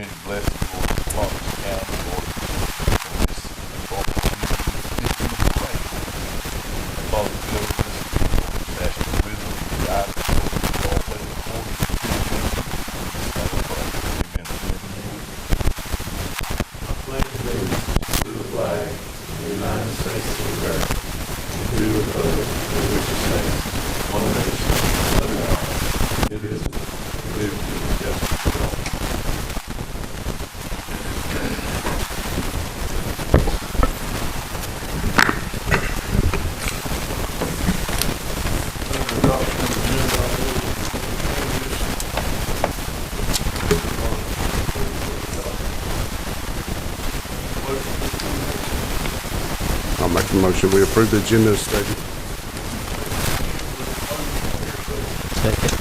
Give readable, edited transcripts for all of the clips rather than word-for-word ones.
need a blessing, Lord, to walk this county, Lord. This department community, this pray. Father, be over this people. Ask your wisdom, guidance, Lord, to all things according to your will. Amen. I pledge allegiance to the flag of the United States of America and to the republic for which it stands, one nation, under God, indivisible, with liberty and justice for all. I'll make the motion. We approve the agenda as stated. Second.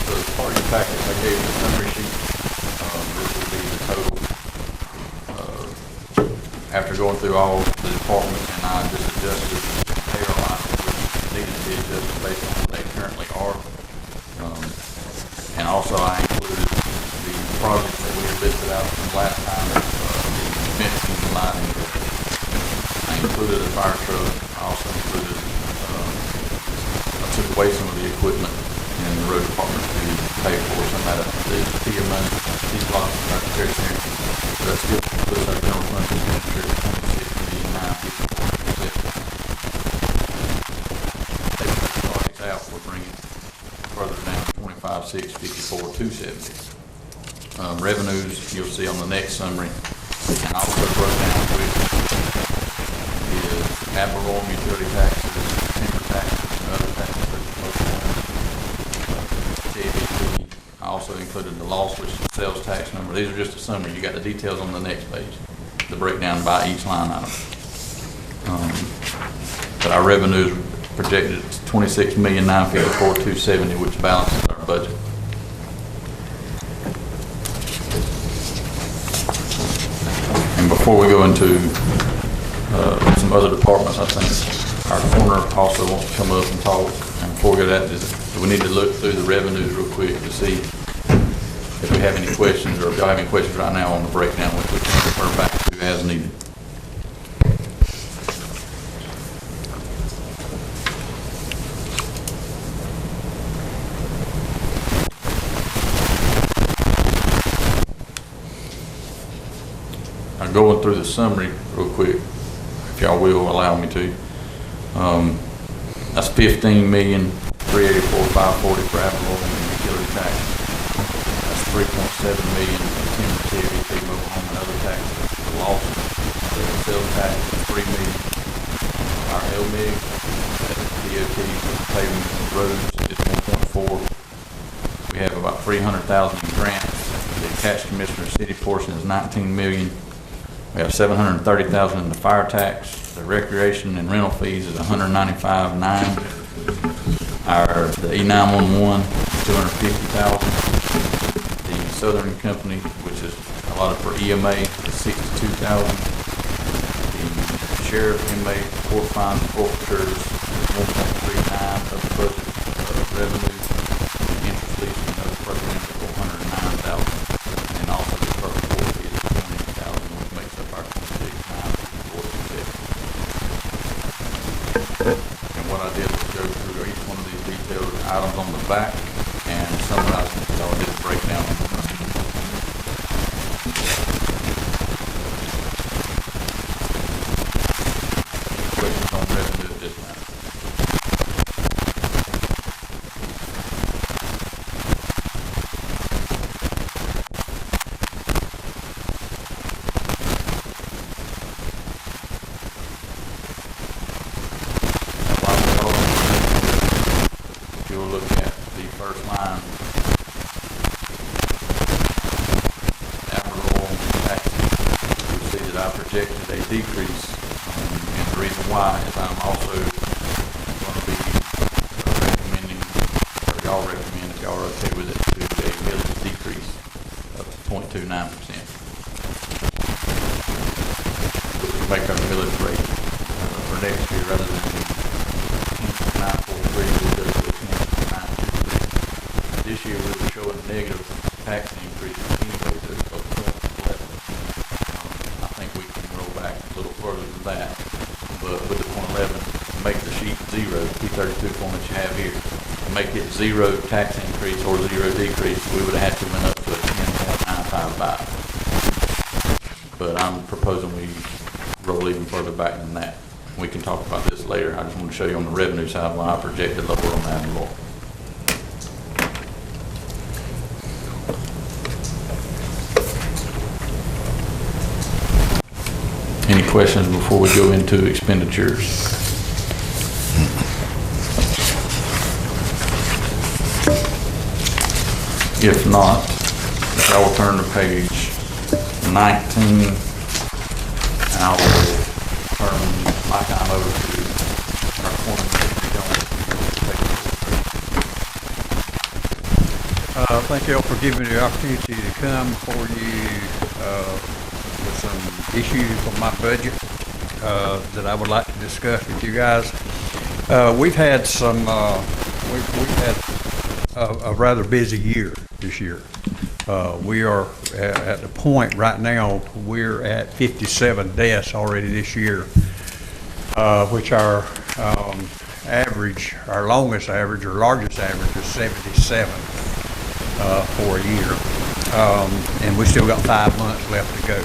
So as part of your package, I gave you a summary sheet. This will be the total. After going through all the departments, and I just adjusted the payroll lines which needed to be adjusted based on what they currently are. And also I included the projects that we had listed out from last time, the fencing, the lighting. I included a fire truck. I also included, I took away some of the equipment in the road department to pay for some of the TIA money, these lots of our discretionary. So that still puts our general fund expenditure at $26,954,270. Taking those projects out will bring it further down to $25,654,270. Revenues you'll see on the next summary, and also broke down with is ad valorem utility taxes, timber taxes, and other taxes such as motor homes, TABT. I also included the lossless sales tax number. These are just a summary. You got the details on the next page, the breakdown by each line item. But our revenues projected at $26,954,270, which balances our budget. And before we go into some other departments, I think our coroner also wants to come up and talk. And before we go to that, we need to look through the revenues real quick to see if we have any questions, or if y'all have any questions right now on the breakdown, which we can refer back to as needed. I'm going through the summary real quick, if y'all will allow me to. That's $15,384,540 for ad valorem and utility tax. That's $3.7 million in timber, TABT, mobile home, and other taxes. The loss of sales tax is $3 million. Our LMIG, DOT, paving roads is 1.4. We have about $300,000 in grants. The attached commissioner city portion is $19 million. We have $730,000 in the fire tax. The recreation and rental fees is $195,900. The E911, $250,000. The Southern Company, which is allotted for EMA, is $62,000. The sheriff inmate court fines and forfeitures is 1.39 of the budget revenue. The interest lease and other programs is $409,000. And also the purple court fee is $20,000, which makes up our $26,954,270. And what I did was go through each one of these detailed items on the back and summarize them. So I did a breakdown on the front. Questions on revenue at this time? If you'll look at the first line, ad valorem taxes, you'll see that I projected a decrease. And the reason why is I'm also going to be recommending, or y'all recommend, if y'all are okay with it, to a millage decrease of 0.29%. make our millage rate for next year rather than 10.943, we'll go to 10.923. This year we were showing a negative tax increase anyway of 0.11. I think we can roll back a little further than that, but with the 0.11, to make the sheet zero, P32 form that you have here, to make it zero tax increase or zero decrease, we would have had to went up to a 10.955. But I'm proposing we roll even further back than that. We can talk about this later. I just want to show you on the revenue side why I projected lower on that and lower. Any questions before we go into expenditures? If not, I will turn to page 19. I will turn my time over to our foreman. Thank you all for giving me the opportunity to come before you with some issues on my budget that I would like to discuss with you guys. We've had some, we've had a rather busy year this year. We are at the point right now, we're at 57 deaths already this year, which our average, our longest average or largest average is 77 for a year. And we still got 5 months left to go.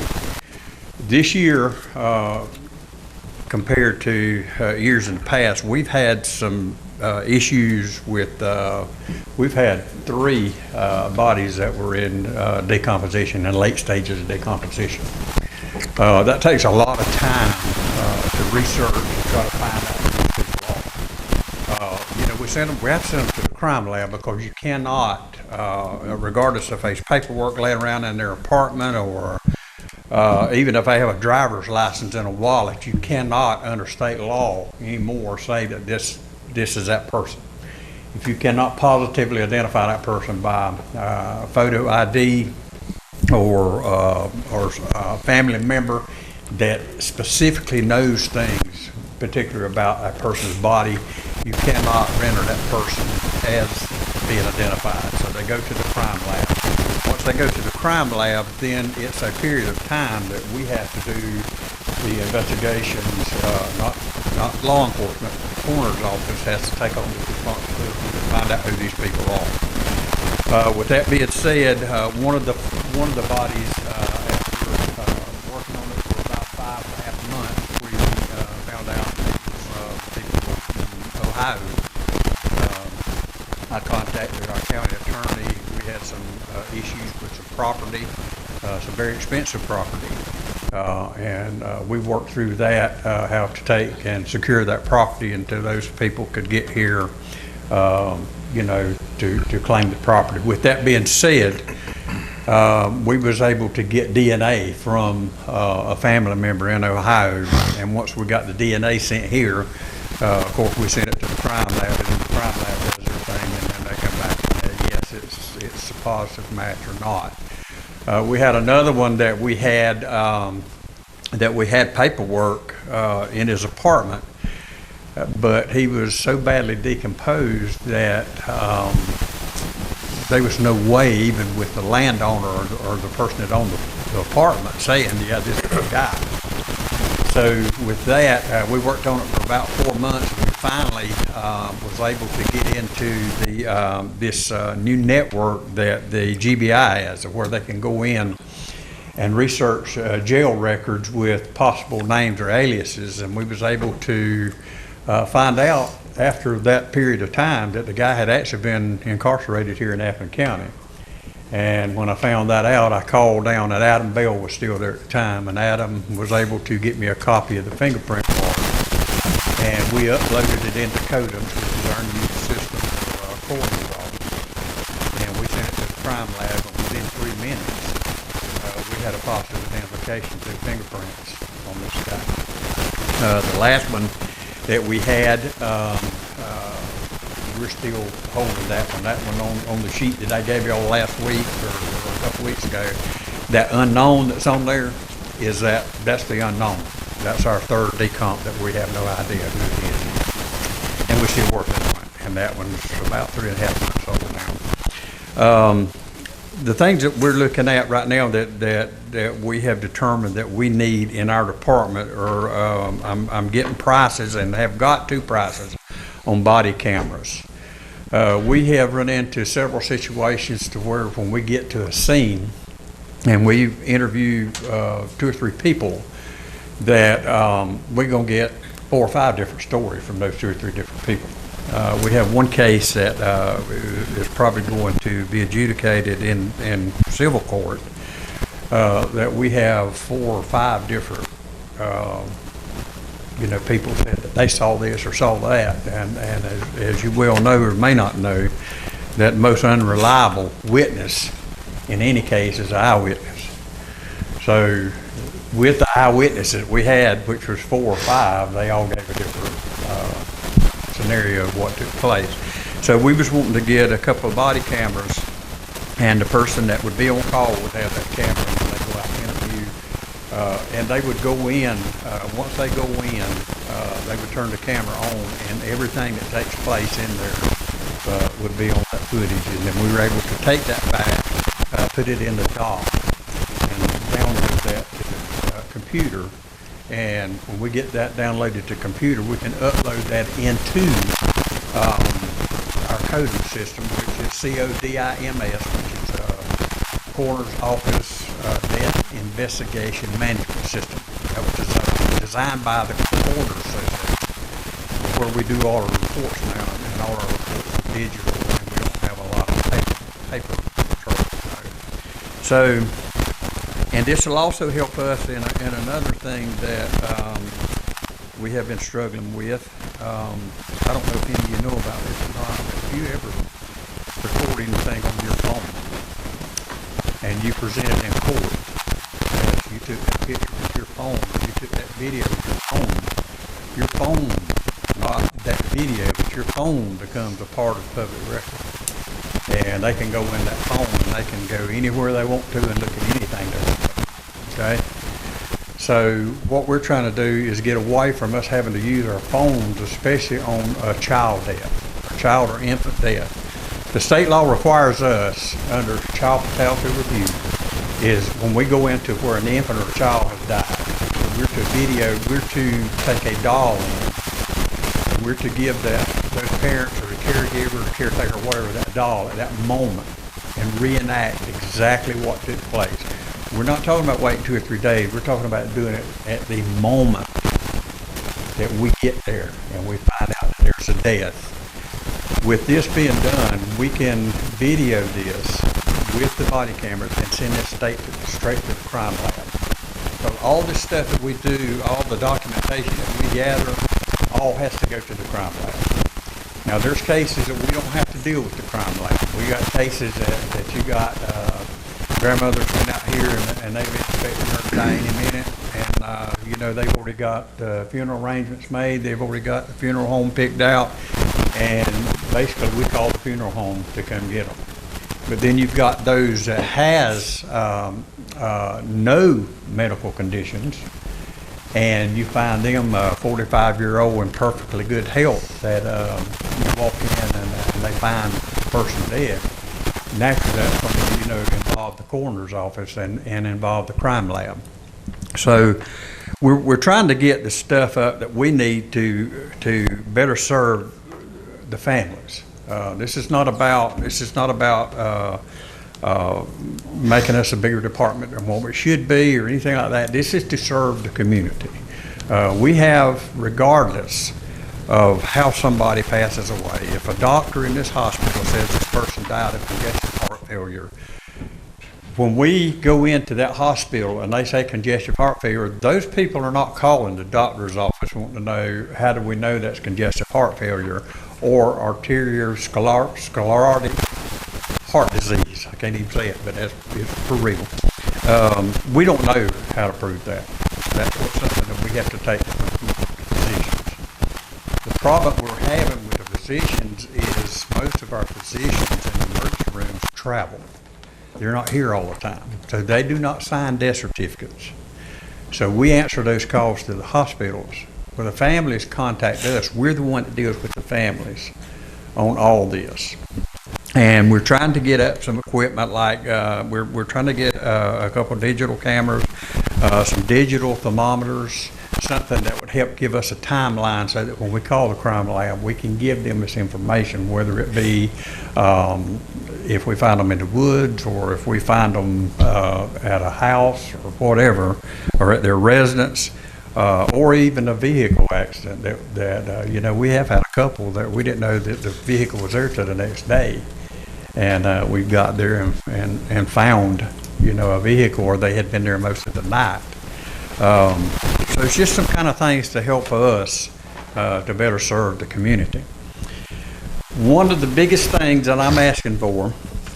This year, compared to years in the past, we've had some issues with, we've had 3 bodies that were in decomposition and late stages of decomposition. That takes a lot of time to research and try to find out who these people are. You know, we have to send them to the crime lab because you cannot, regardless if there's paperwork laying around in their apartment or even if they have a driver's license in a wallet, you cannot, under state law anymore, say that this is that person. If you cannot positively identify that person by photo ID or a family member that specifically knows things, particularly about that person's body, you cannot render that person as being identified. So they go to the crime lab. Once they go to the crime lab, then it's a period of time that we have to do the investigations, not law enforcement. The coroner's office has to take on the responsibility to find out who these people are. With that being said, one of the bodies, after working on it for about 5.5 months, we found out it was people in Ohio. I contacted our county attorney. We had some issues with some property, some very expensive property. And we worked through that, how to take and secure that property until those people could get here, you know, to claim the property. With that being said, we was able to get DNA from a family member in Ohio, and once we got the DNA sent here, of course we sent it to the crime lab, and the crime lab does their thing, and then they come back and say, yes, it's a positive match or not. We had another one that we had paperwork in his apartment, but he was so badly decomposed that there was no way, even with the landowner or the person that owned the apartment, saying, yeah, this is the guy. So with that, we worked on it for about 4 months, and we finally was able to get into the this new network that the GBI has, where they can go in and research jail records with possible names or aliases, and we was able to find out after that period of time that the guy had actually been incarcerated here in Appleton County. And when I found that out, I called down, and Adam Bell was still there at the time, and Adam was able to get me a copy of the fingerprint card, and we uploaded it into Codums, which is our new system for our coroner's office, and we sent it to the crime lab, and within 3 minutes, we had a positive identification through fingerprints on this guy. The last one that we had, we're still holding that one. That one on the sheet that I gave y'all last week or a couple weeks ago, that unknown that's on there is that's the unknown. That's our third decomp that we have no idea who it is. And we're still working on it, and that one's about 3.5 months old now. The things that we're looking at right now that we have determined that we need in our department are, I'm getting prices and have got 2 prices on body cameras. We have run into several situations to where when we get to a scene and we interview 2 or 3 people, that we're going to get 4 or 5 different stories from those 2 or 3 different people. We have one case that is probably going to be adjudicated in civil court, that we have 4 or 5 different people said that they saw this or saw that, and as you well know or may not know, that most unreliable witness in any case is an eyewitness. So with the eyewitnesses we had, which was 4 or 5, they all gave a different scenario of what took place. So we was wanting to get a couple of body cameras, and the person that would be on call would have that camera, and they go out and interview, and they would go in, once they go in, they would turn the camera on, and everything that takes place in there would be on that footage, and then we were able to take that back, put it in the dock, and download that to the computer. And when we get that downloaded to computer, we can upload that into our coding system, which is CODIMS, which is Coroner's Office Death Investigation Management System. That was designed by the Coroner Association, where we do all our reports now, and all our reports are digital, and we don't have a lot of paper control. So, and this will also help us in another thing that we have been struggling with. I don't know if any of you know about this or not, but if you ever record anything on your phone and you present it in court, as you took that picture with your phone, or you took that video with your phone, not that video, but your phone becomes a part of public record. And they can go in that phone and they can go anywhere they want to and look at anything they want to. Okay? So what we're trying to do is get away from us having to use our phones, especially on a child death, child or infant death. The state law requires us, under child fatality review, is when we go into where an infant or a child has died, we're to take a doll in, and we're to give those parents or the caregiver or caretaker, whatever, that doll at that moment and reenact exactly what took place. We're not talking about waiting 2 or 3 days. We're talking about doing it at the moment that we get there and we find out that there's a death. With this being done, we can video this with the body cameras and send it straight to the crime lab. So all this stuff that we do, all the documentation that we gather, all has to go to the crime lab. Now there's cases that we don't have to deal with the crime lab. We got cases that you got grandmother's been out here and they've been expecting her to die any minute, and they've already got funeral arrangements made. They've already got the funeral home picked out, and basically we call the funeral home to come get them. But then you've got those that has no medical conditions, and you find them 45-year-old in perfectly good health that you walk in and they find the person dead. Naturally, that's going to involve the coroner's office and involve the crime lab. So we're trying to get the stuff up that we need to better serve the families. This is not about making us a bigger department than what we should be or anything like that. This is to serve the community. We have, regardless of how somebody passes away, if a doctor in this hospital says this person died of congestive heart failure, when we go into that hospital and they say congestive heart failure, those people are not calling the doctor's office wanting to know, how do we know that's congestive heart failure or arteriosclerotic heart disease. I can't even say it, but it's for real. We don't know how to prove that. That's something that we have to take from physicians. The problem we're having with the physicians is most of our physicians in the emergency rooms travel. They're not here all the time, so they do not sign death certificates. So we answer those calls to the hospitals. When the families contact us, we're the one that deals with the families on all this. And we're trying to get up some equipment like, we're trying to get a couple digital cameras, some digital thermometers, something that would help give us a timeline so that when we call the crime lab, we can give them this information, whether it be if we find them in the woods or if we find them at a house or whatever, or at their residence, or even a vehicle accident that you know, we have had a couple that we didn't know that the vehicle was there till the next day. And we got there and found, you know, a vehicle, or they had been there most of the night. So it's just some kind of things to help us to better serve the community. One of the biggest things that I'm asking for,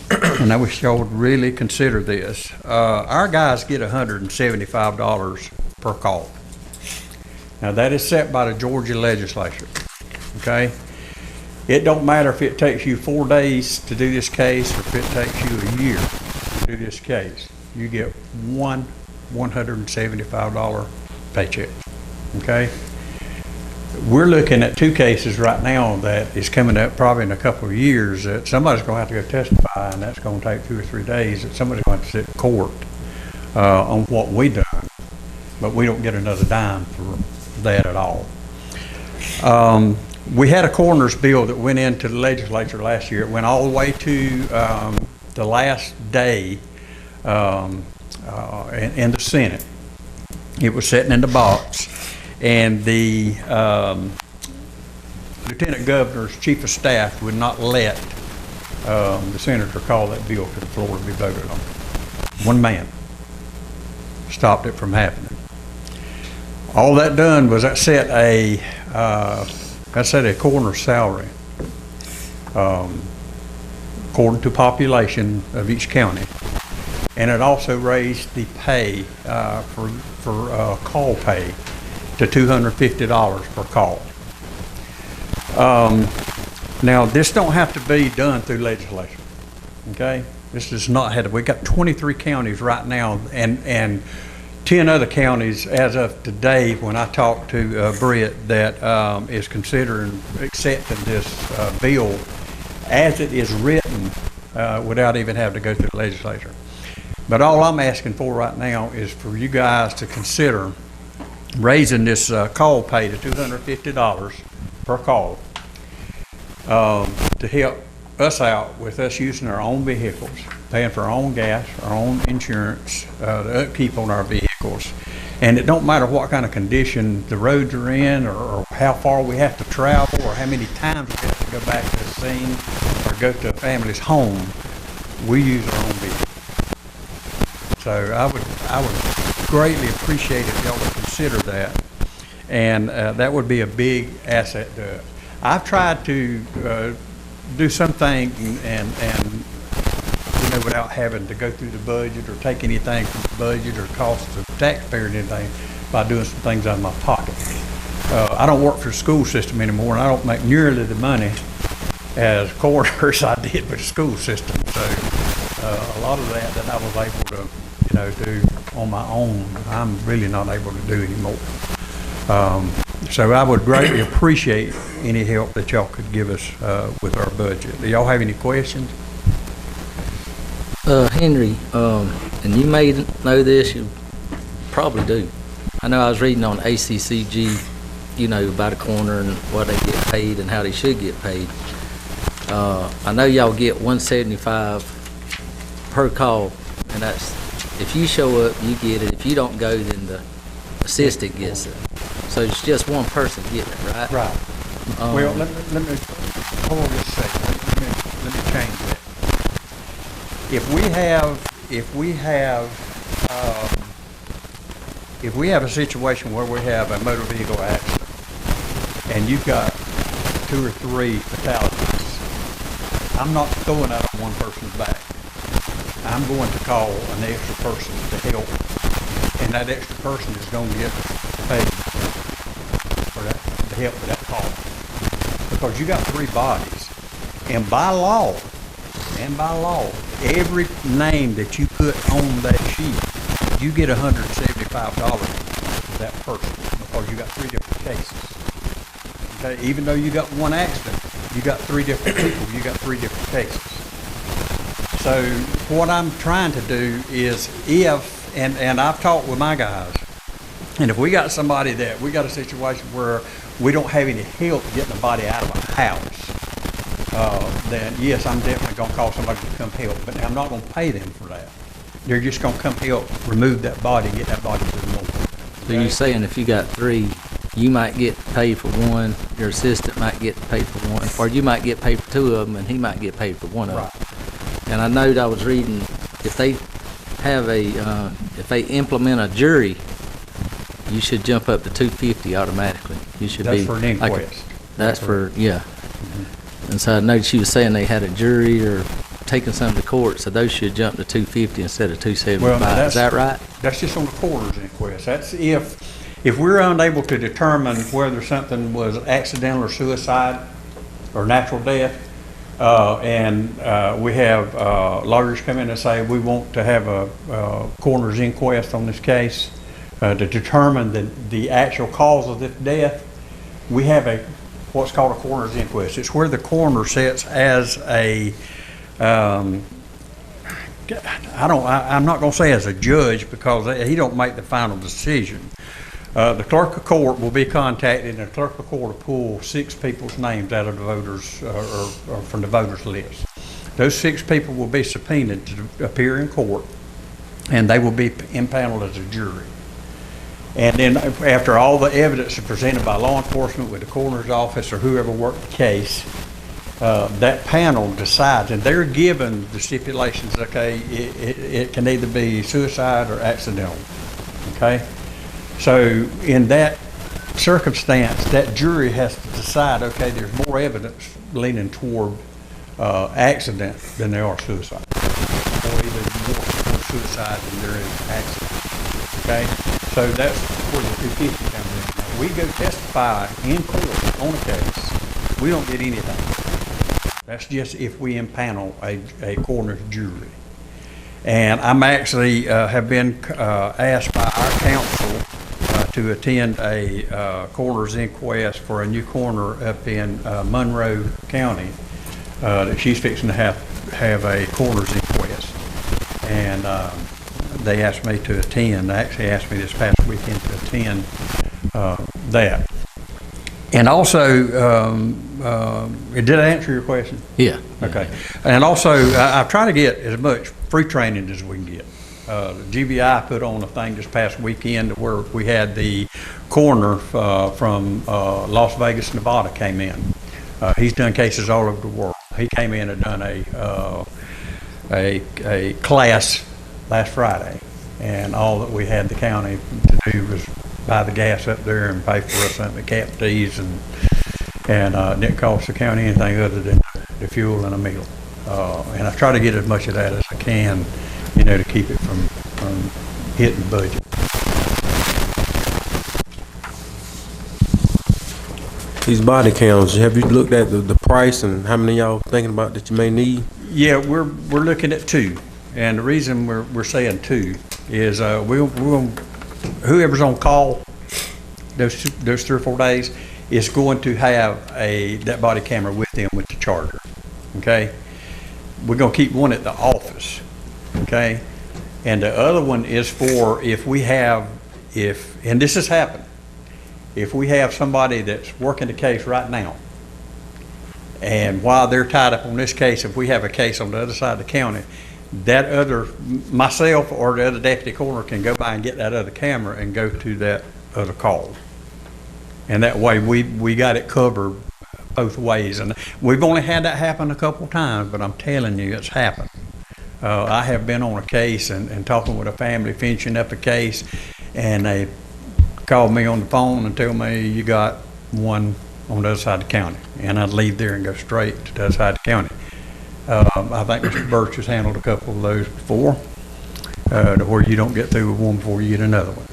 and I wish y'all would really consider this, our guys get $175 per call. Now that is set by the Georgia legislature, okay? It don't matter if it takes you 4 days to do this case or if it takes you a year to do this case. You get one $175 paycheck, okay? We're looking at 2 cases right now that is coming up probably in a couple of years that somebody's gonna have to go testify, and that's gonna take 2 or 3 days, that somebody's gonna have to sit in court on what we done, but we don't get another dime for that at all. We had a coroner's bill that went into the legislature last year. It went all the way to the last day in the Senate. It was sitting in the box, and the Lieutenant Governor's Chief of Staff would not let the senator call that bill to the floor to be voted on. One man stopped it from happening. All that done was that set a coroner's salary according to population of each county, and it also raised the pay for call pay to $250 per call. Now this don't have to be done through legislation, okay? This does not have to. We got 23 counties right now, and 10 other counties as of today, when I talked to Britt, that is considering accepting this bill as it is written without even having to go through the legislature. But all I'm asking for right now is for you guys to consider raising this call pay to $250 per call to help us out with us using our own vehicles, paying for our own gas, our own insurance, the upkeep on our vehicles. And it don't matter what kind of condition the roads are in, or how far we have to travel, or how many times we have to go back to the scene or go to a family's home, we use our own vehicle. So I would greatly appreciate if y'all would consider that, and that would be a big asset to it. I've tried to do something and you know, without having to go through the budget or take anything from the budget or cost the taxpayer anything, by doing some things out of my pocket. I don't work for the school system anymore, and I don't make nearly the money as coroner as I did with the school system. So a lot of that I was able to, you know, do on my own, I'm really not able to do anymore. So I would greatly appreciate any help that y'all could give us with our budget. Do y'all have any questions? Henry, and you may know this, you probably do. I know I was reading on ACCG, you know, about a coroner and what they get paid and how they should get paid. I know y'all get $175 per call, and that's, if you show up, you get it. If you don't go, then the assistant gets it. So it's just one person getting it, right? Right. Well, let me hold on just a second. Let me change that. If we have a situation where we have a motor vehicle accident and you've got 2 or 3 fatalities, I'm not throwing that on one person's back. I'm going to call an extra person to help, and that extra person is going to get paid for that, to help with that call. Because you got 3 bodies, and by law, every name that you put on that sheet, you get $175 to that person because you got 3 different cases. Okay, even though you got one accident, you got 3 different people, you got 3 different cases. So what I'm trying to do is and I've talked with my guys, and if we got somebody that, we got a situation where we don't have any help getting a body out of a house, then yes, I'm definitely gonna call somebody to come help, but I'm not gonna pay them for that. They're just gonna come help remove that body and get that body to the morgue. So you're saying if you got 3, you might get paid for 1, your assistant might get paid for 1, or you might get paid for 2 of them, and he might get paid for 1 of them. Right. And I know that I was reading, if they have if they implement a jury, you should jump up to $250 automatically. You should That's be for an inquest. That's for, yeah. And so I know she was saying they had a jury or taking some to court, so those should jump to $250 instead of $275. Well, Is that right? That's just on the coroner's inquest. That's if we're unable to determine whether something was accidental or suicide or natural death, and we have lawyers come in and say we want to have a coroner's inquest on this case to determine the actual cause of this death, we have what's called a coroner's inquest. It's where the coroner sits as a I'm not going to say as a judge because he don't make the final decision. The clerk of court will be contacted, and the clerk of court will pull 6 people's names out of the voters or from the voters list. Those 6 people will be subpoenaed to appear in court, and they will be impaneled as a jury. And then after all the evidence is presented by law enforcement with the coroner's office or whoever worked the case, that panel decides, and they're given the stipulations, okay, it can either be suicide or accidental, okay? So in that circumstance, that jury has to decide, okay, there's more evidence leaning toward accident than there are suicide, or either more toward suicide than there is accident, okay? So that's where the 250 comes in. Now, we go testify in court on a case, we don't get anything. That's just if we impanel a coroner's jury. And I'm actually have been asked by our council to attend a coroner's inquest for a new coroner up in Monroe County. That she's fixing to have a coroner's inquest. And they asked me to attend. They actually asked me this past weekend to attend that. And also, did I answer your question? Yeah. Okay. And also, I've tried to get as much free training as we can get. The GBI put on a thing this past weekend where we had the coroner from Las Vegas, Nevada came in. He's done cases all over the world. He came in and done a class last Friday, and all that we had the county to do was buy the gas up there and pay for us something at Cap D's, and it didn't cost the county anything other than the fuel and a meal. And I try to get as much of that as I can, to keep it from hitting the budget. These body cams, have you looked at the price and how many y'all thinking about that you may need? Yeah, we're looking at 2, and the reason we're saying 2 is whoever's on call those 3 or 4 days is going to have that body camera with them with the charger. Okay, we're gonna keep one at the office. Okay, and the other one is for if and this has happened, if we have somebody that's working the case right now, and while they're tied up on this case, if we have a case on the other side of the county, myself or the other deputy coroner can go by and get that other camera and go to that other call. And that way we got it covered both ways. And we've only had that happen a couple of times, but I'm telling you, it's happened. I have been on a case and talking with a family, finishing up a case, and they called me on the phone and told me you got one on the other side of the county. And I'd leave there and go straight to the other side of the county. I think Mr. Birch has handled a couple of those before, to where you don't get through with one before you get another one.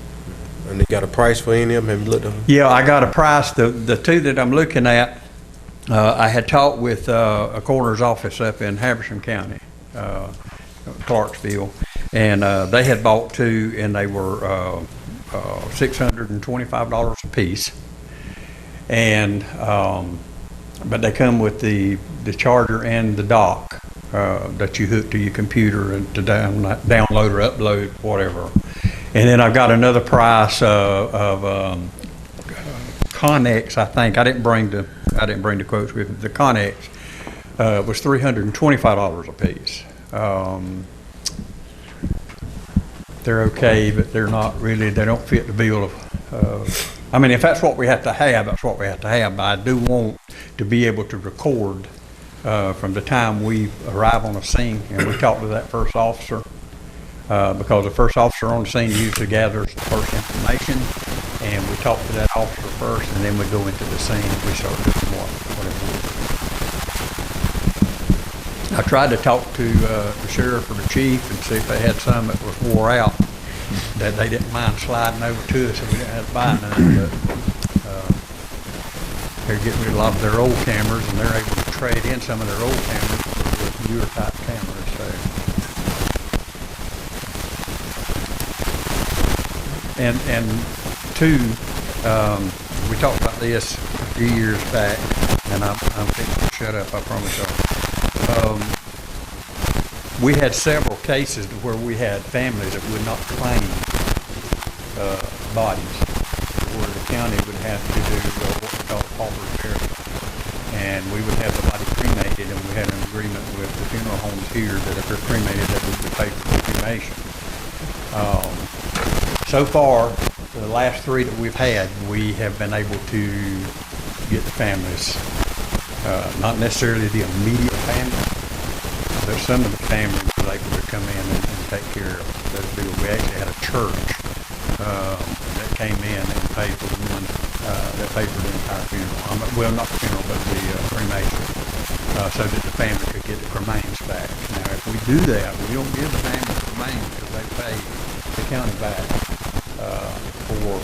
And they got a price for any of them? Have you looked at them? Yeah, I got a price. The 2 that I'm looking at, I had talked with a coroner's office up in Habersham County, Clarksville, and they had bought 2, and they were $625 a piece. And, but they come with the charger and the dock that you hook to your computer and to download or upload, whatever. And then I've got another price of Connex, I think. I didn't bring the quotes with me. The Connex was $325 a piece. They're okay, but they're not really, they don't fit the bill of, I mean, if that's what we have to have, that's what we have to have. But I do want to be able to record from the time we arrive on the scene and we talk to that first officer, because the first officer on the scene usually gathers the first information, and we talk to that officer first, and then we go into the scene and we start doing whatever we do. I tried to talk to the sheriff or the chief and see if they had some that was wore out, that they didn't mind sliding over to us if we didn't have to buy none, but they're getting rid of a lot of their old cameras, and they're able to trade in some of their old cameras for newer type cameras. So, and two, we talked about this a few years back, and I'm fixing to shut up, I promise y'all. We had several cases where we had families that would not claim bodies, where the county would have to do what we call pauper burial, and we would have the body cremated, and we had an agreement with the funeral homes here that if they're cremated, that we would pay for the cremation. So far, the last three that we've had, we have been able to get the families, not necessarily the immediate family, but some of the families were able to come in and take care of those bills. We actually had a church that came in and paid for the one that paid for the entire funeral. Well, not the funeral, but the cremation, so that the family could get the remains back. Now, if we do that, we don't give the family the remains because they pay the county back for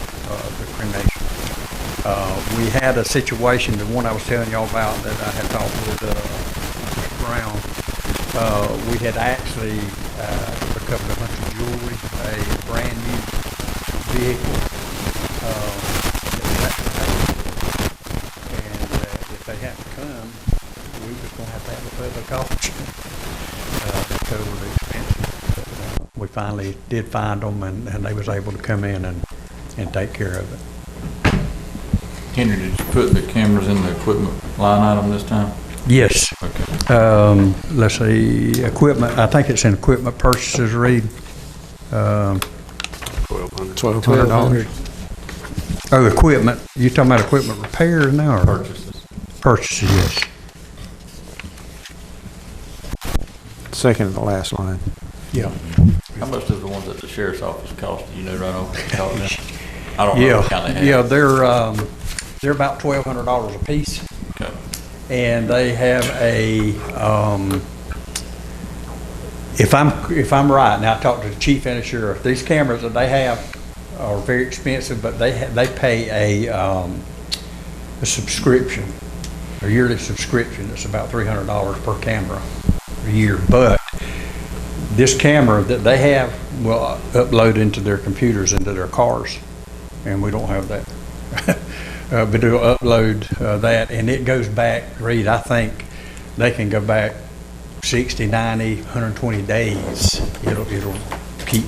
the cremation. We had a situation, the one I was telling y'all about that I had talked with Mr. Brown. We had actually recovered a bunch of jewelry, a brand new vehicle that was actually paid for. And if they had to come, we was going to have a public auction to cover the expenses. But, we finally did find them, and they was able to come in and take care of it. Henry, did you put the cameras in the equipment line item this time? Yes. Okay. Let's see, equipment, I think it's in equipment purchases, Reed. $1,200. Oh, equipment, you talking about equipment repairs now, or? Purchases. Purchases, yes. Second to the last line. Yeah. How much does the ones at the sheriff's office cost? Do you know right off the top now? I don't know what kind they have. Yeah, they're about $1,200 a piece. Okay. And they have a, if I'm right, now I talked to the chief and the sheriff, these cameras that they have are very expensive, but they pay a subscription, a yearly subscription that's about $300 per camera a year. But this camera that they have will upload into their computers, into their cars, and we don't have that. But it'll upload that, and it goes back, Reed, I think they can go back 60, 90, 120 days. It'll keep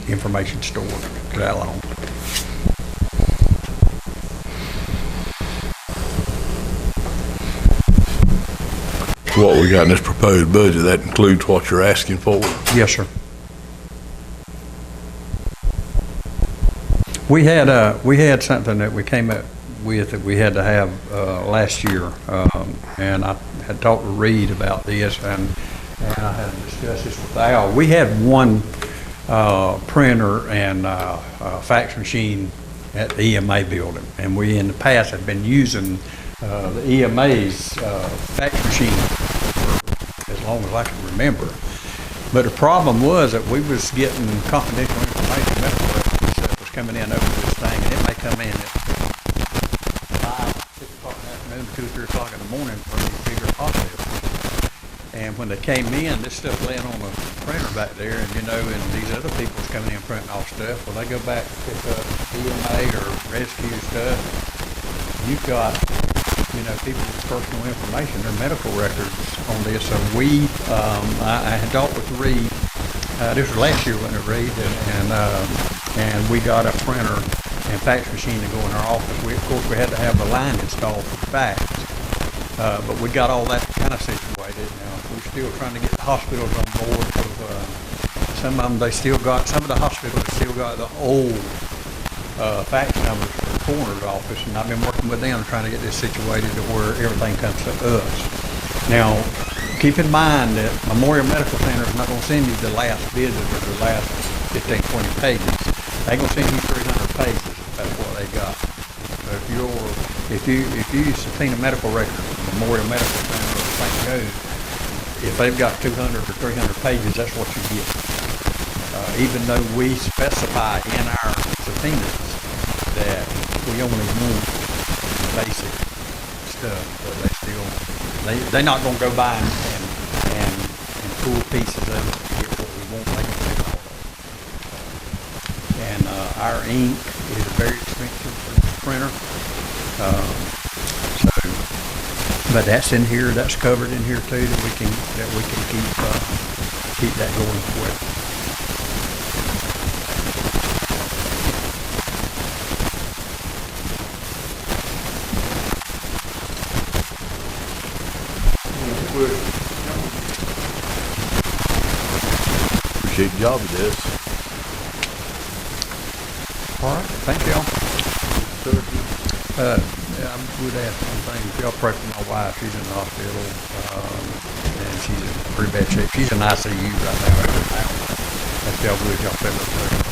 information stored for that long. What we got in this proposed budget, that includes what you're asking for? Yes, sir. We had something that we came up with that we had to have last year, and I had talked to Reed about this, and I had discussed this with Al. We had one printer and fax machine at the EMA building, and we in the past had been using the EMA's fax machine for as long as I can remember. But the problem was that we was getting confidential information, medical records and stuff was coming in over this thing, and it may come in at 5, 6 o'clock in the afternoon, 2 or 3 o'clock in the morning from these bigger hospitals. And when they came in, this stuff laying on the printer back there, and and these other people's coming in printing off stuff. Well, they go back to pick up EMA or rescue stuff. You've got, people's personal information, their medical records on this. So I had talked with Reed. This was last year when it Reed, and we got a printer and fax machine to go in our office. Of course, we had to have the line installed for fax. But we got all that kind of situated. Now, we're still trying to get the hospitals on board because some of the hospitals still got the old fax numbers for the coroner's office, and I've been working with them trying to get this situated to where everything comes to us. Now, keep in mind that Memorial Medical Center is not going to send you the last visit or the last 15, 20 pages. They're going to send you 300 pages if that's what they got. So if you subpoena medical records from Memorial Medical Center or St. Jude, if they've got 200 or 300 pages, that's what you get. Even though we specify in our subpoenas that we only want basic stuff, but they're not going to go by and pull pieces of it to get what we want. They can take all of it. And our ink is a very expensive printer. But that's in here. That's covered in here too. That we can keep that going well. Appreciate the job of this. All right. Thank y'all. I would ask one thing. If y'all pray for my wife, she's in the hospital, and she's in pretty bad shape. She's in ICU right now. If y'all would, y'all pray for her.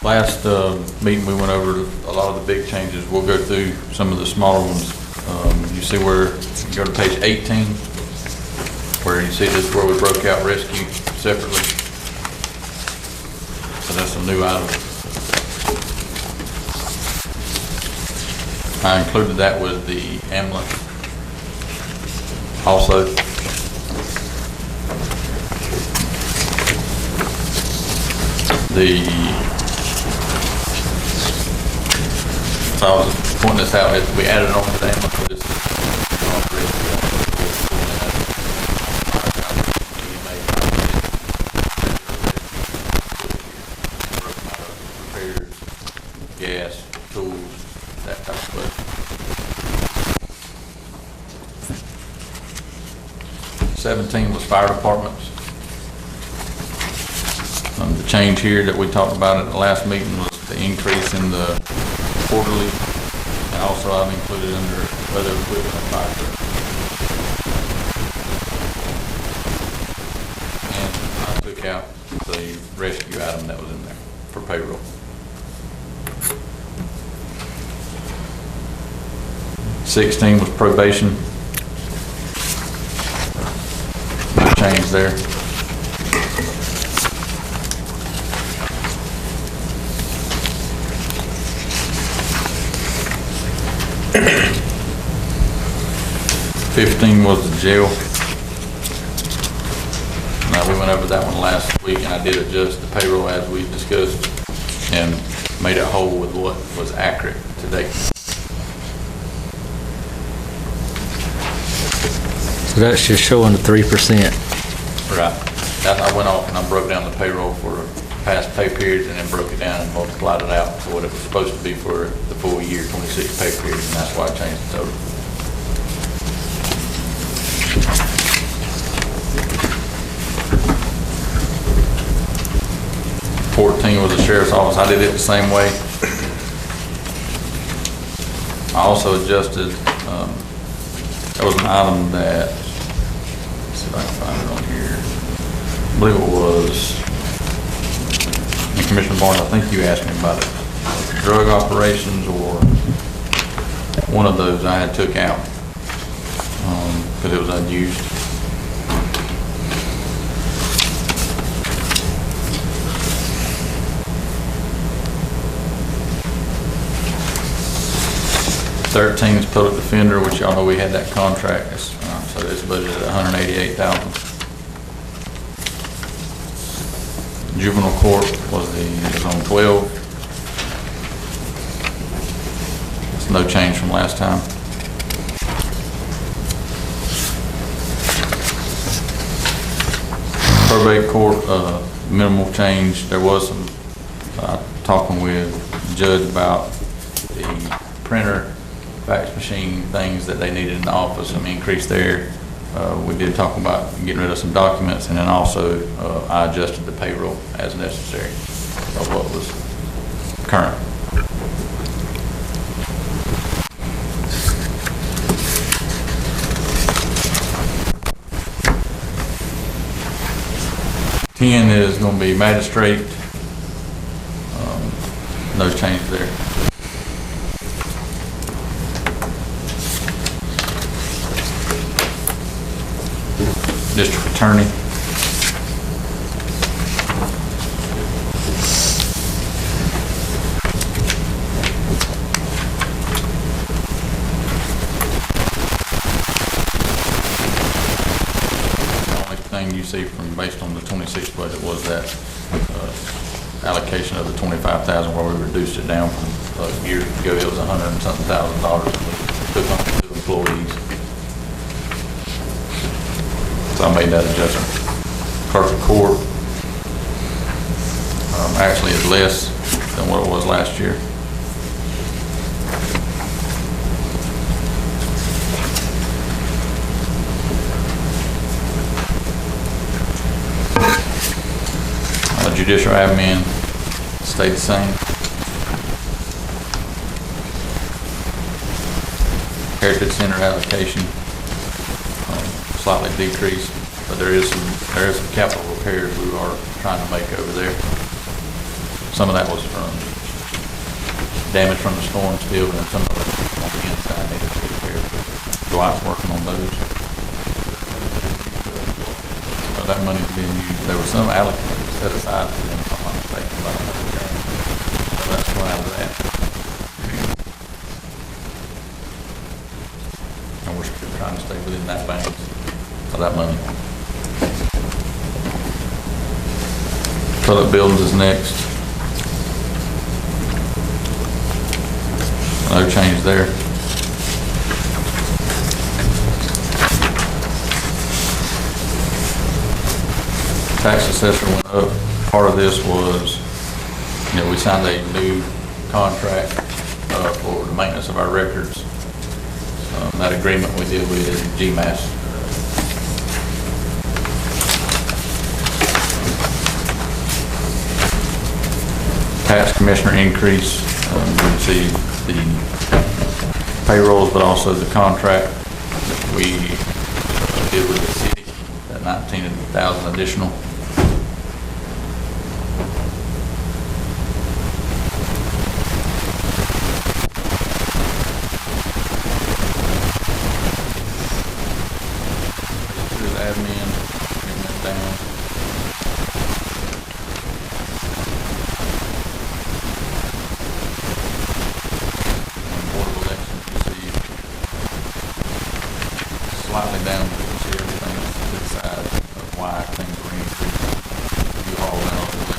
Last meeting, we went over a lot of the big changes. We'll go through some of the smaller ones. You see where, you go to page 18, where you see this is where we broke out rescue separately. So that's a new item. I included that with the ambulance also. So I was pointing this out, we added on to the ambulance for this. Repairs, gas, tools, that type of stuff. '17 was fire departments. The change here that we talked about at the last meeting was the increase in the quarterly, and also I've included under other equipment and fire truck. And I took out the rescue item that was in there for payroll. '16 was probation. No change there. '15 was the jail. Now, we went over that one last week, and I did adjust the payroll as we discussed and made it whole with what was accurate today. So that's just showing the 3%. Right. That I went off and I broke down the payroll for past pay periods and then broke it down and multiplied it out to what it was supposed to be for the full year, 26 pay periods, and that's why I changed the total. '14 was the sheriff's office. I did it the same way. I also adjusted, there was an item that, let's see if I can find it on here. I believe it was, and Commissioner Barnes, I think you asked me about it. Drug operations or one of those I had took out because it was unused. 13 is public defender, which y'all know we had that contract, so it's budgeted at $188,000. Juvenile court was on 12. It's no change from last time. Probate court, minimal change. There was some talking with the judge about the printer, fax machine, things that they needed in the office, some increase there. We did talk about getting rid of some documents, and then also I adjusted the payroll as necessary of what was current. Ten is going to be magistrate. No change there. District attorney. The only thing you see from based on the 26 budget was that allocation of the 25,000 where we reduced it down from years ago. It was $100 and something thousand and we took on 2 employees. So I made that adjustment. Clerk of court actually is less than what it was last year. Judicial admin stayed the same. Heritage Center allocation slightly decreased, but there is some capital repairs we are trying to make over there. Some of that was from damage from the storm still, and some of it on the inside needed to be repaired. Dwight's working on those. So that money's being used. There was some allocated set aside for them, if I'm not mistaken, by another grant. So that's why out of that. And we're still trying to stay within that band of that money. Public buildings is next. No change there. Tax assessor went up. Part of this was, we signed a new contract for the maintenance of our records. That agreement we did with GMAS. Tax commissioner increase. You see the payrolls, but also the contract that we did with the city, that 19,000 additional. Admin, bring that down. Board of elections, you see slightly down, but you see everything to the side of why things were increasing. You all know the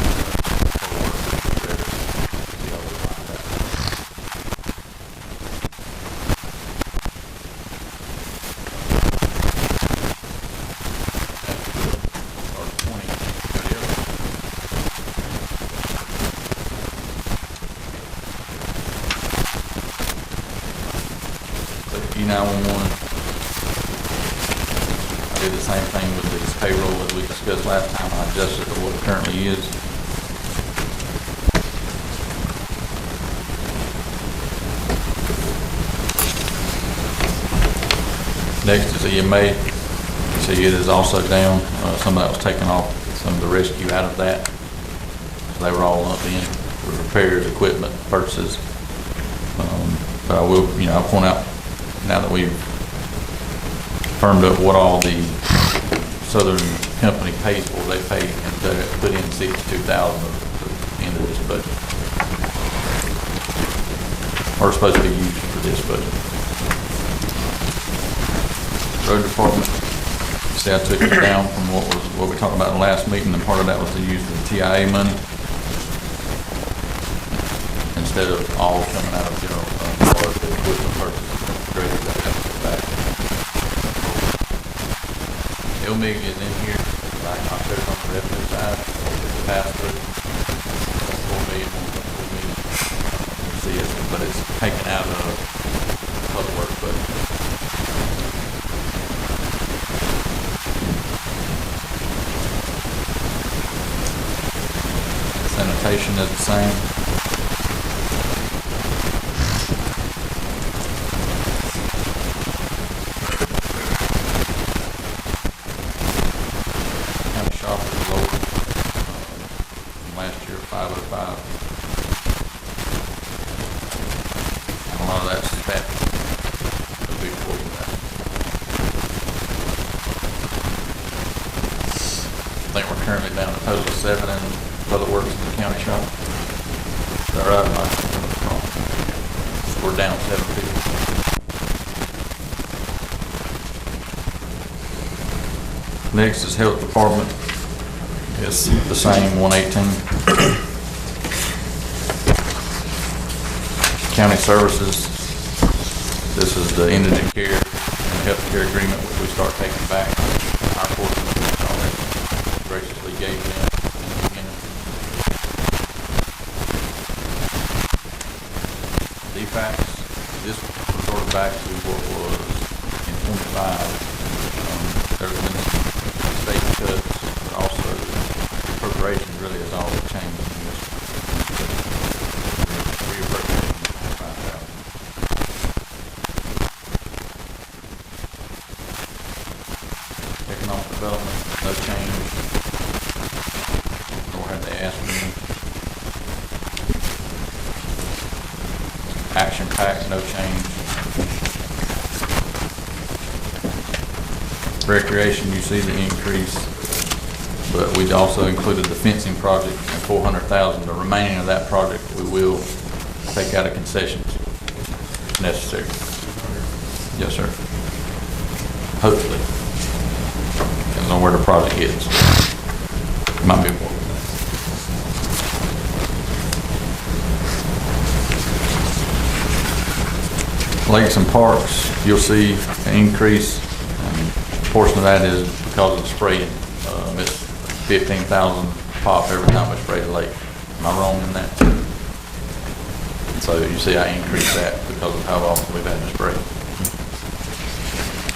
E911. I did the same thing with this payroll as we discussed last time. I adjusted it to what it currently is. Next is EMA. You see it is also down. Some of that was taken off, some of the rescue out of that. So they were all up in for repairs, equipment, purchases. But I will, I'll point out, now that we've firmed up what all the Southern company pays for, they pay and put in $62,000 at the end of this budget. are supposed to be used for this budget. Road department, see, I took it down from what we talked about in the last meeting, and part of that was to use the TIA money instead of all coming out of general fund or the equipment purchase. Graders that have to go back. LMIG is in here, like I showed on the revenue side, it's passed through. 4 million, 1.4 million. You see it, but it's taken out of public works budget. Sanitation is the same. County shop is lower from last year, 505. And a lot of that's staffing. A big portion of that. I think we're currently down a total of 7 in public works in the county shop. Is that right, Mike? So we're down 7 people. Next is health department. It's the same, 118. County services. This is the indigent care and health care agreement, which we start taking back our portion of it already. Graciously gave them in the beginning. DFACs, this resorted back to what was in 25. There's been some state cuts, but also appropriations really is all that changed in this. Reappropriation, 5,000. Economic development, no change. Nor have they asked me. Action pack, no change. Recreation, you see the increase, but we also included the fencing project at 400,000. The remaining of that project, we will take out of concessions if necessary. Yes, sir. Hopefully. Depends on where the project gets. Might be more. Lakes and parks, you'll see an increase. Portion of that is because of the spraying. It's 15,000 pop every time we spray the lake. Am I wrong in that? So you see I increased that because of how often we've had to spray.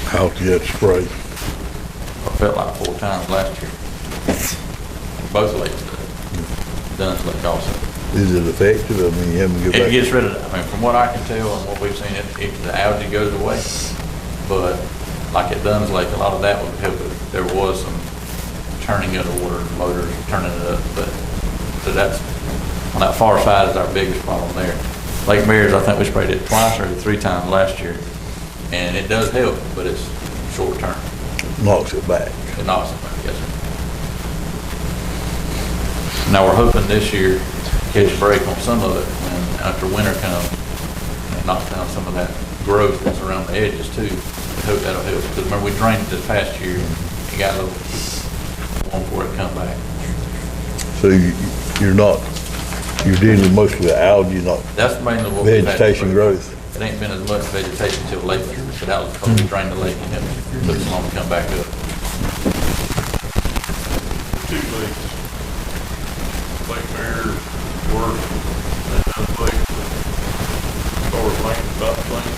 How to get sprayed? I felt like 4 times last year. Both lakes did. Dunn's Lake also. Is it effective? I mean, you haven't go back? It gets rid of that. I mean, from what I can tell and what we've seen, the algae goes away. But like at Dunn's Lake, a lot of that would help it. There was some turning of the water, motors turning it up, but so that's, on that far side is our biggest problem there. Lake Mary's, I think we sprayed it twice or 3 times last year, and it does help, but it's short term. Knocks it back. It knocks it back, yes, sir. Now we're hoping this year to catch a break on some of it, and after winter comes, it knocks down some of that growth that's around the edges too. I hope that'll help, because remember we drained it this past year, it got a little warm before it come back. So you're dealing mostly with algae, not That's mainly what we've had to vegetation spray. growth. It ain't been as much vegetation till lately, but that was because we drained the lake and it took so long to come back up. 2 lakes. Lake Mare work, and another lake, as far as length, about the length.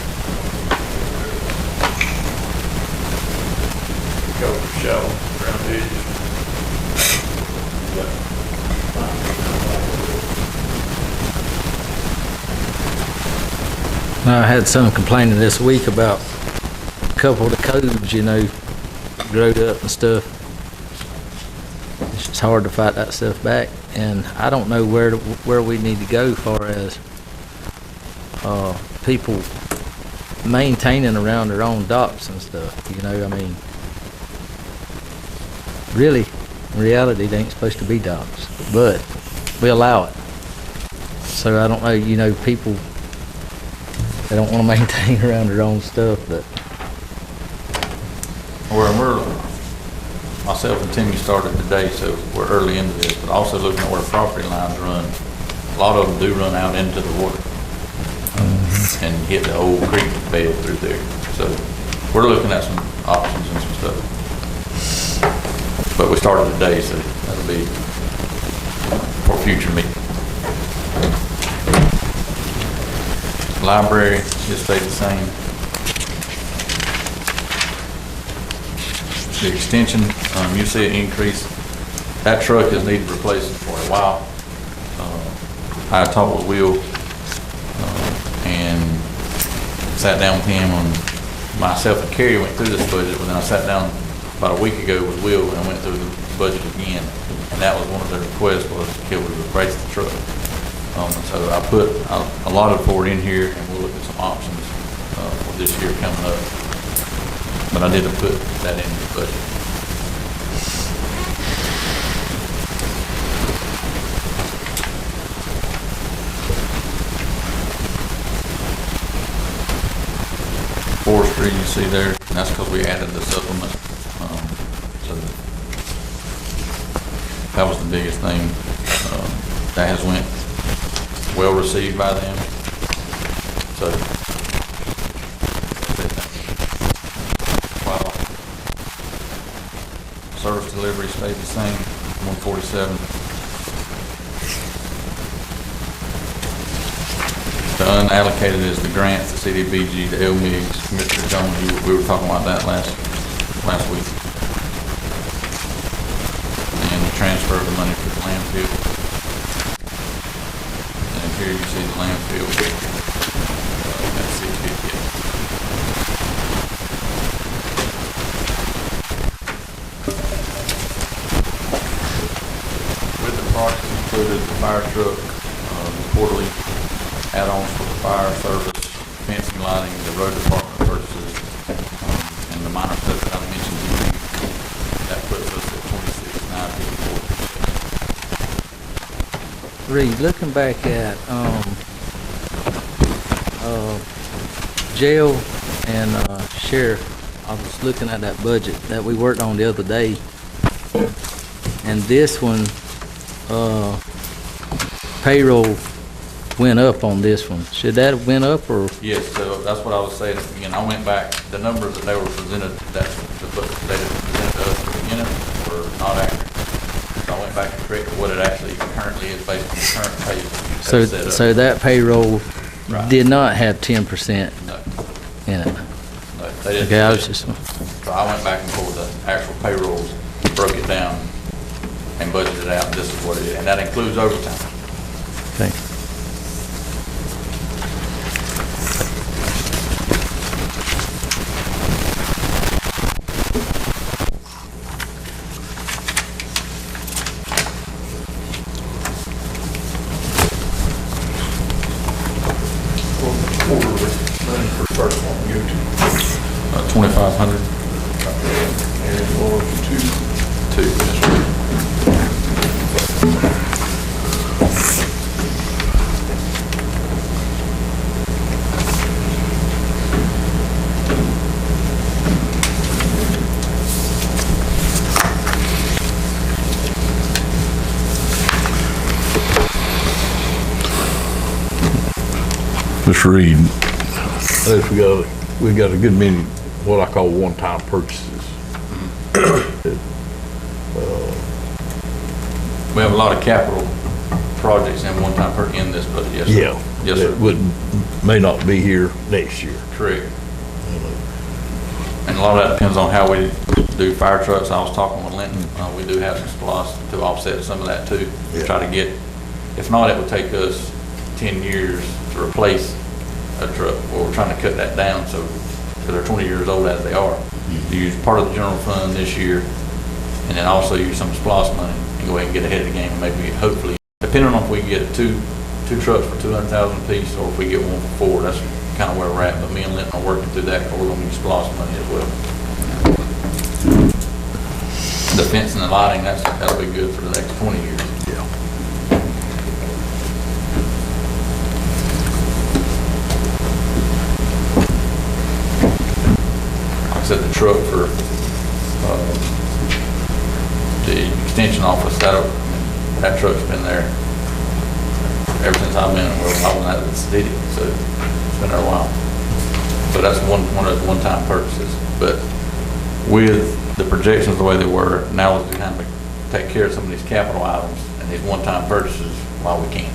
Go shallow, around the edges. I had some complaining this week about a couple of the coves, growed up and stuff. It's just hard to fight that stuff back, and I don't know where we need to go as far as people maintaining around their own docks and stuff. Really, in reality, they ain't supposed to be docks, but we allow it. So I don't know, people they don't want to maintain around their own stuff, but Myself and Timmy started today, so we're early into this, but also looking at where property lines run. A lot of them do run out into the water and hit the old creek bed through there. So we're looking at some options and some stuff. But we started today, so that'll be for future meeting. Library just stayed the same. The extension, you see an increase. That truck has needed replacing for a while. I talked with Will and sat down with him, and myself and Kerry went through this budget, but then I sat down about a week ago with Will and went through the budget again, and that was one of their requests, was can we replace the truck. So I put a lot of for it in here, and we'll look at some options for this year coming up. But I didn't put that in the budget. Forestry, you see there, and that's because we added the supplement. So that was the biggest thing. That has went well received by them. So wow. Service delivery stayed the same, 147. The unallocated is the grants, the CDBG, the LMIGs, Mr. Jones, we were talking about that last week. And the transfer of the money for the landfill. And here you see the landfill. That's 658. With the project included the fire truck, the quarterly add-ons for the fire service, fencing, lighting, the road department purchases, and the minor stuff that I mentioned to you. That puts us at 26,954. Reed, looking back at jail and sheriff, I was looking at that budget that we worked on the other day, and this one payroll went up on this one. Should that have went up, or? Yes, so that's what I was saying at the beginning. I went back, the numbers that they were presented, that's the book that they presented to us at the beginning were not accurate. So I went back and corrected what it actually currently is based on the current pay. So that payroll Right. did not have 10% No, in it. no, they didn't. Okay, I was just, So I went back and pulled the actual payrolls, broke it down, and budgeted it out, and this is what it is. And that includes overtime. okay. Quarterly, money for first one, go to, 2,500. and or two. Two. That's right. Mr. Reed, we got a good many, what I call one-time purchases. We have a lot of capital projects and one-time in this budget, yes, sir. Yeah. Yes, sir. That may not be here next year. Correct. And a lot of that depends on how we do fire trucks. I was talking with Linton, we do have some SPOS to offset some of that too. Yeah. Try to get, if not, it would take us 10 years to replace a truck. Well, we're trying to cut that down, so, because they're 20 years old as they are. Use part of the general fund this year, and then also use some SPOS money and go ahead and get ahead of the game, and maybe, hopefully, depending on if we can get two trucks for 200,000 apiece, or if we get one for 4, that's kind of where we're at. But me and Linton are working through that, because we're going to use SPOS money as well. The fence and the lighting, that'll be good for the next 20 years. Yeah. truck for, the extension office, that truck's been there ever since I've been, well, I was out of the city, so it's been there a while. So that's one of those one-time purchases. But with the projections the way they were, now is the time to take care of some of these capital items and these one-time purchases while we can.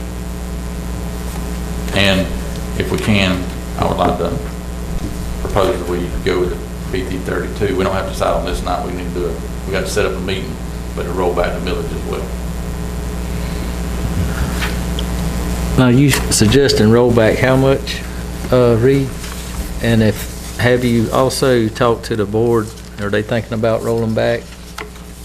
And if we can, I would like to propose that we go with the PT 32. We don't have to decide on this night. We need to do it. We got to set up a meeting, but to roll back the millage as well. Now, you suggesting roll back how much, Reed? And have you also talked to the board? Are they thinking about rolling back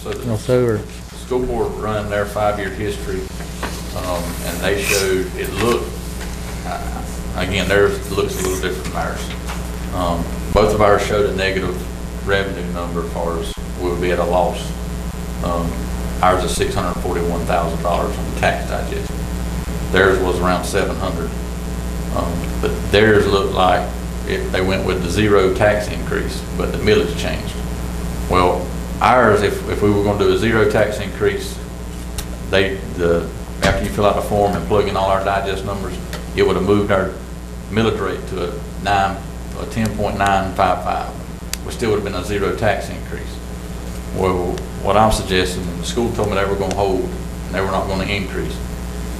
So the also, or? school board run their 5-year history, and they showed, it looked, again, theirs looks a little different from ours. Both of ours showed a negative revenue number as far as we would be at a loss. Ours is $641,000 on the tax digest. Theirs was around 700. But theirs looked like they went with the 0 tax increase, but the millage changed. Well, ours, if we were going to do a 0 tax increase, after you fill out the form and plug in all our digest numbers, it would have moved our millage rate to a 10.955. We still would have been a 0 tax increase. Well, what I'm suggesting, the school told me they were going to hold, and they were not going to increase.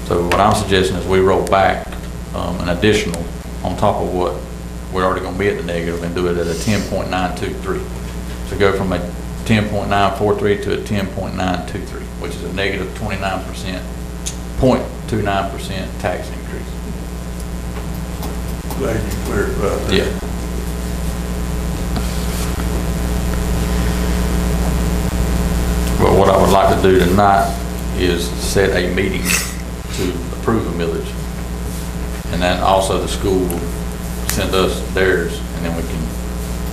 So what I'm suggesting is we roll back an additional on top of what we're already going to be at the negative and do it at a 10.923. So go from a 10.943 to a 10.923, which is a negative 0.29% tax increase. Glad you clarified that. Yeah. But what I would like to do tonight is set a meeting to approve a millage. And then also the school will send us theirs, and then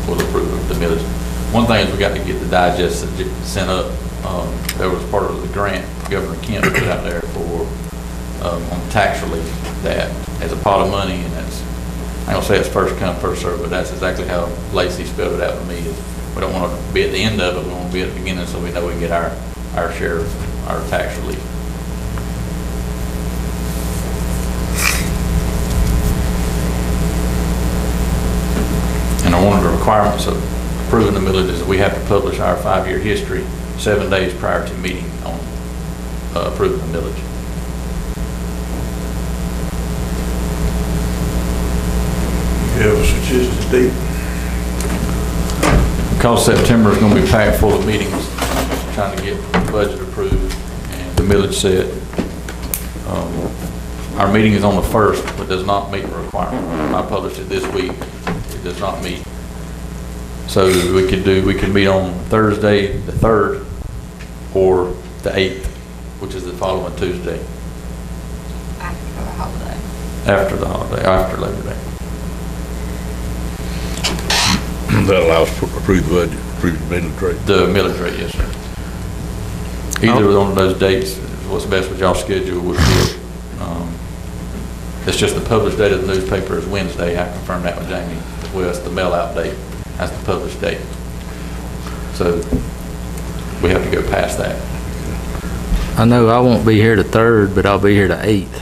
we'll approve the millage. One thing is we got to get the digest sent up. There was part of the grant Governor Kent put out there for on tax relief that as a pot of money, and that's, I ain't gonna say it's first come, first served, but that's exactly how Lacey spelled it out to me. Is we don't want to be at the end of it, we want to be at the beginning so we know we can get our share of our tax relief. And one of the requirements of approving the millage is that we have to publish our 5-year history 7 days prior to meeting on approving the millage. You have a suggested date? Because September is going to be packed full of meetings, trying to get the budget approved and the millage set. Our meeting is on the 1st, but does not meet the requirement. I published it this week. It does not meet. So we could meet on Thursday, the 3rd, or the 8th, which is the following Tuesday. After the holiday. After the holiday, after Labor Day. That allows for approve the budget, approve the millage rate. The millage rate, yes, sir. Either one of those dates, what's best with y'all's schedule would be. It's just the published date of the newspaper is Wednesday. I confirmed that with Jamie. Well, it's the mail out date. That's the published date. So we have to go past that. I know I won't be here the 3rd, but I'll be here the 8th.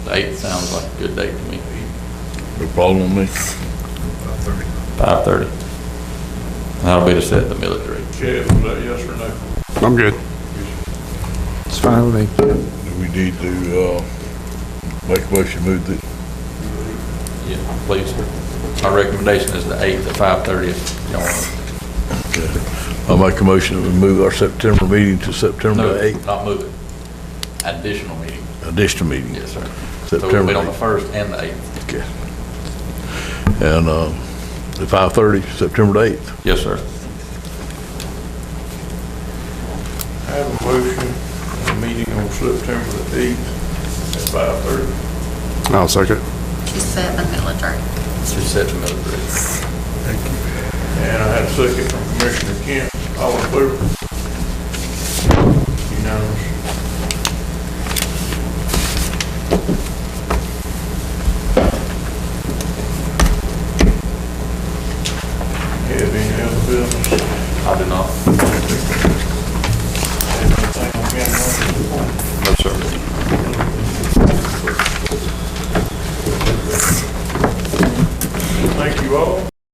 The 8th sounds like a good date to me. No problem with me. 5:30. That'll be to set the millage rate. Chad, was that yes or no? I'm good. It's fine with me. Do we need to, make a motion, move the, Yeah, please, sir. My recommendation is the 8th at 5:30. Y'all want okay. I'll make a motion that we move our September meeting to September to? the 8th, Not move it. Additional meeting. additional meeting. Yes, sir. So we'll September meet on the 8th. 1st and the 8th. Okay. And, at 5:30, September the 8th. Yes, sir. I have a motion, a meeting on September the 8th at 5:30. I'll second. To set the millage rate. To set the millage rate. And I had a second from Commissioner Kent. All in favor? Unanimous.